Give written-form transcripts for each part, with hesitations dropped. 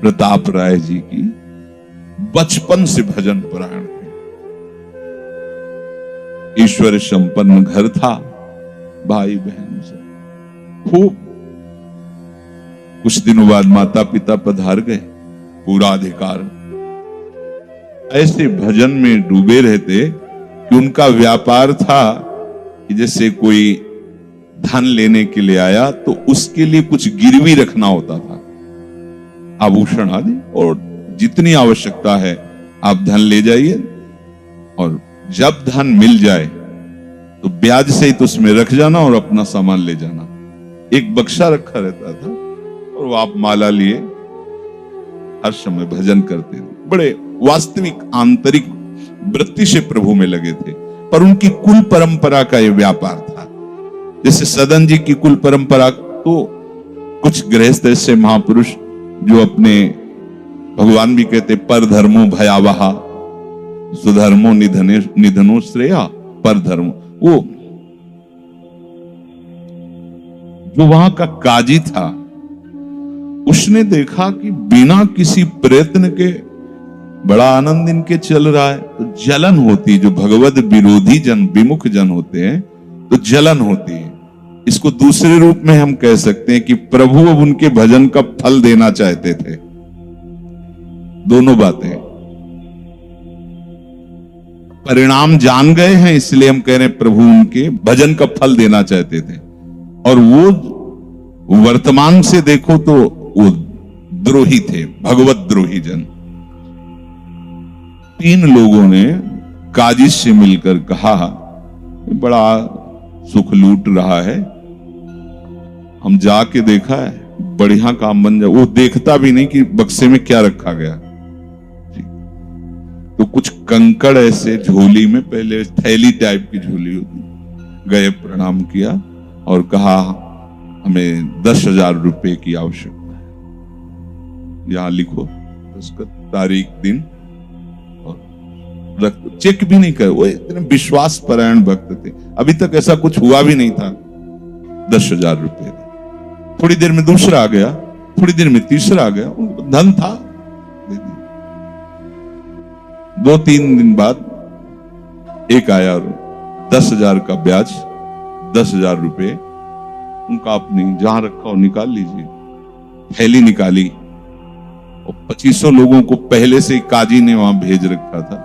प्रताप राय जी की बचपन से भजन परायण थे। ईश्वर संपन्न घर था, भाई बहन से खूब। कुछ दिनों बाद माता पिता पधार गए, पूरा अधिकार। ऐसे भजन में डूबे रहते कि उनका व्यापार था कि जैसे कोई धन लेने के लिए आया तो उसके लिए कुछ गिरवी रखना होता था, आभूषण आदि, और जितनी आवश्यकता है आप धन ले जाइए, और जब धन मिल जाए तो ब्याज सहित उसमें रख जाना और अपना सामान ले जाना। एक बक्सा रखा रहता था और वो आप माला लिए हर समय भजन करते थे। बड़े वास्तविक आंतरिक वृत्ति से प्रभु में लगे थे, पर उनकी कुल परंपरा का यह व्यापार था। जैसे सदन जी की कुल परंपरा, तो कुछ गृहस्थ ऐसे महापुरुष जो अपने, भगवान भी कहते पर धर्मो भयावहा सुधर्मो निधनो श्रेया, पर धर्म। वो जो वहां का काजी था, उसने देखा कि बिना किसी प्रयत्न के बड़ा आनंद इनके चल रहा है, तो जलन होती। जो भगवत विरोधी जन, विमुख जन होते हैं तो जलन होती है। इसको दूसरे रूप में हम कह सकते हैं कि प्रभु अब उनके भजन का फल देना चाहते थे। दोनों बातें, परिणाम जान गए हैं इसलिए हम कह रहे हैं प्रभु उनके भजन का फल देना चाहते थे, और वो वर्तमान से देखो तो वो द्रोही थे, भगवत द्रोही जन। 3 लोगों ने काजी से मिलकर कहा, बड़ा सुख लूट रहा है, हम जाके देखा है, बढ़िया काम बन जाए। वो देखता भी नहीं कि बक्से में क्या रखा गया। तो कुछ कंकड़ ऐसे झोली में, पहले थैली टाइप की झोली होती, गए प्रणाम किया और कहा हमें 10,000 रुपए की आवश्यकता है, यहां लिखो उसका तारीख दिन, और रख। चेक भी नहीं कर, वो इतने विश्वास परायण भक्त थे, अभी तक ऐसा कुछ हुआ भी नहीं था। 10,000 रुपए, थोड़ी देर में दूसरा आ गया, थोड़ी देर में तीसरा आ गया, धन था, दे दिया। 2-3 दिन बाद एक आया और 10,000 का ब्याज, 10,000 रुपए उनका, अपनी जहां रखा हो निकाल लीजिए। थैली निकाली और 2500 लोगों को पहले से ही काजी ने वहां भेज रखा था,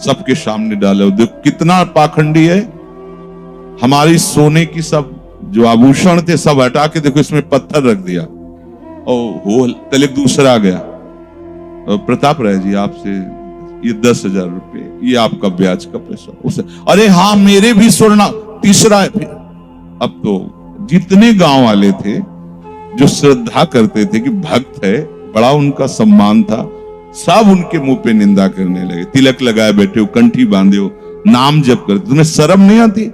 सबके सामने डाला। देखो कितना पाखंडी है, हमारी सोने की सब जो आभूषण थे सब हटा के देखो इसमें पत्थर रख दिया, और हो तले दूसरा आ गया। और प्रताप राय जी आपसे ये 10,000 रुपए, ये आपका ब्याज का पैसा। उसे अरे हाँ मेरे भी स्वर्ण, तीसरा है। फिर अब तो जितने गांव वाले थे जो श्रद्धा करते थे कि भक्त है, बड़ा उनका सम्मान था, सब उनके मुंह पे निंदा करने लगे। तिलक लगाए बैठे हो, कंठी बांधे हो, नाम जप करते, तुम्हें शर्म नहीं आती?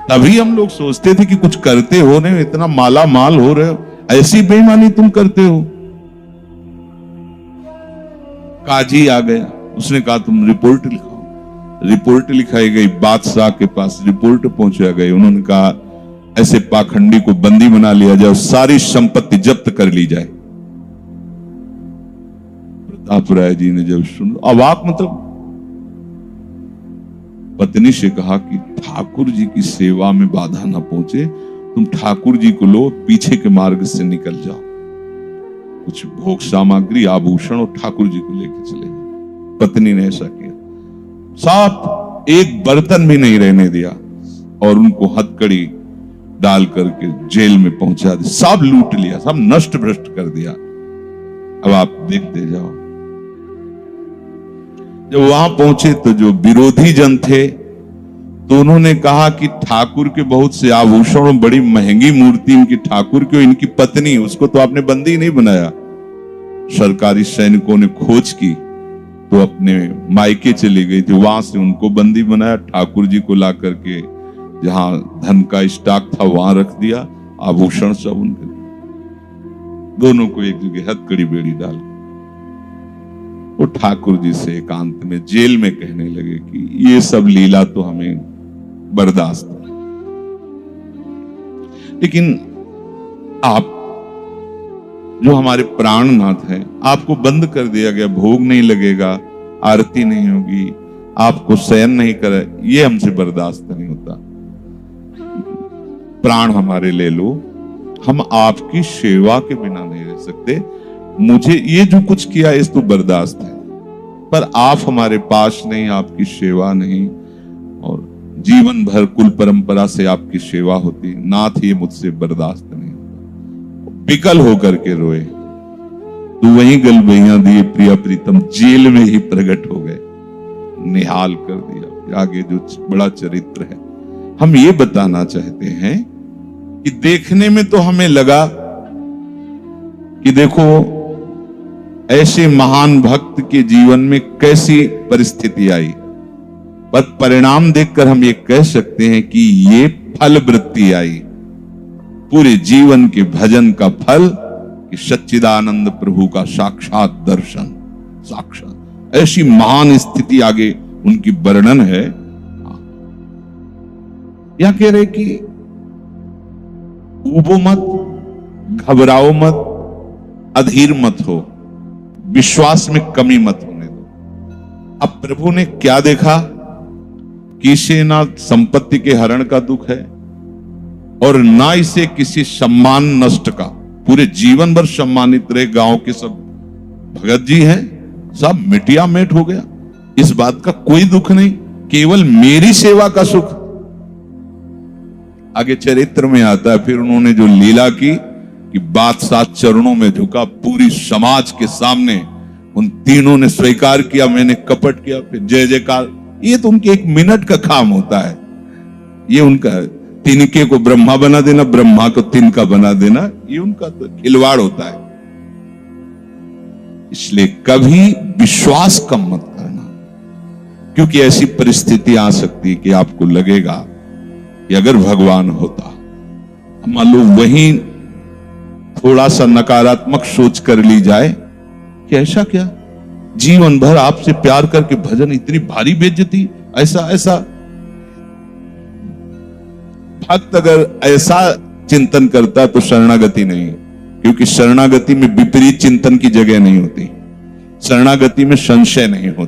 तभी हम लोग सोचते थे कि कुछ करते हो, नहीं इतना माला माल हो रहे हो, ऐसी बेईमानी तुम करते हो। काजी आ गया, उसने कहा तुम रिपोर्ट लिखाओ। रिपोर्ट लिखाई गई, बादशाह के पास रिपोर्ट पहुंचा गई। उन्होंने कहा ऐसे पाखंडी को बंदी बना लिया जाए, सारी संपत्ति जब्त कर ली जाए। प्रताप राय जी ने जब सुन, अवाक, मतलब पत्नी से कहा कि ठाकुर जी की सेवा में बाधा ना पहुंचे, तुम ठाकुर जी को लो, पीछे के मार्ग से निकल जाओ, कुछ भोग सामग्री आभूषण और ठाकुर जी को लेकर चले। पत्नी ने ऐसा किया, साफ एक बर्तन भी नहीं रहने दिया, और उनको हथकड़ी डाल करके जेल में पहुंचा दिया, सब लूट लिया, सब नष्ट भ्रष्ट कर दिया। अब आप देखते जाओ। जब वहां पहुंचे तो जो विरोधी जन थे तो उन्होंने कहा कि ठाकुर के बहुत से आभूषण, बड़ी महंगी मूर्ति इनकी ठाकुर की, इनकी पत्नी, उसको तो आपने बंदी नहीं बनाया। सरकारी सैनिकों ने खोज की तो अपने मायके चली गई थी, वहां से उनको बंदी बनाया। ठाकुर जी को ला करके जहां धन का स्टॉक था वहां रख दिया, आभूषण सब उनके, दोनों को एक जगह हथकड़ी बेड़ी डाल। वो ठाकुर जी से एकांत में जेल में कहने लगे कि ये सब लीला तो हमें बर्दाश्त है, लेकिन आप जो हमारे प्राणनाथ हैं, आपको बंद कर दिया गया, भोग नहीं लगेगा, आरती नहीं होगी, आपको शयन नहीं करे, ये हमसे बर्दाश्त नहीं होता। प्राण हमारे ले लो, हम आपकी सेवा के बिना नहीं रह सकते। मुझे ये जो कुछ किया इस तो बर्दाश्त है, पर आप हमारे पास नहीं, आपकी सेवा नहीं, और जीवन भर कुल परंपरा से आपकी सेवा होती, नाथ ये मुझसे बर्दाश्त नहीं होता। विकल होकर के रोए, तो वहीं गलबैया दिए प्रिया प्रीतम जेल में ही प्रकट हो गए, निहाल कर दिया। आगे जो बड़ा चरित्र है, हम ये बताना चाहते हैं कि देखने में तो हमें लगा कि देखो ऐसे महान भक्त के जीवन में कैसी परिस्थिति आई, पर परिणाम देखकर हम ये कह सकते हैं कि ये फल वृत्ति आई, पूरे जीवन के भजन का फल, कि सच्चिदानंद प्रभु का साक्षात दर्शन, साक्षात ऐसी महान स्थिति आगे उनकी वर्णन है। या कह रहे कि ऊबो मत, घबराओ मत, अधीर मत हो, विश्वास में कमी मत होने दो। अब प्रभु ने क्या देखा कि इसे ना संपत्ति के हरण का दुख है और ना इसे किसी सम्मान नष्ट का, पूरे जीवन भर सम्मानित रहे, गांव के सब भगत जी हैं, सब मिटिया मेट हो गया, इस बात का कोई दुख नहीं, केवल मेरी सेवा का सुख। आगे चरित्र में आता है, फिर उन्होंने जो लीला की कि बादशाह चरणों में झुका, पूरी समाज के सामने उन तीनों ने स्वीकार किया मैंने कपट किया, फिर जय जयकार। ये तो उनके 1 मिनट का काम होता है, ये उनका तिनके को ब्रह्मा बना देना, ब्रह्मा को तिनका बना देना, ये उनका तो खिलवाड़ होता है। इसलिए कभी विश्वास कम मत करना, क्योंकि ऐसी परिस्थिति आ सकती है कि आपको लगेगा कि अगर भगवान होता, मान लो वहीं थोड़ा सा नकारात्मक सोच कर ली जाए कि ऐसा क्या, जीवन भर आपसे प्यार करके भजन, इतनी भारी बेइज्जती, ऐसा ऐसा। भक्त अगर ऐसा चिंतन करता तो शरणागति नहीं, क्योंकि शरणागति में विपरीत चिंतन की जगह नहीं होती, शरणागति में संशय नहीं होता।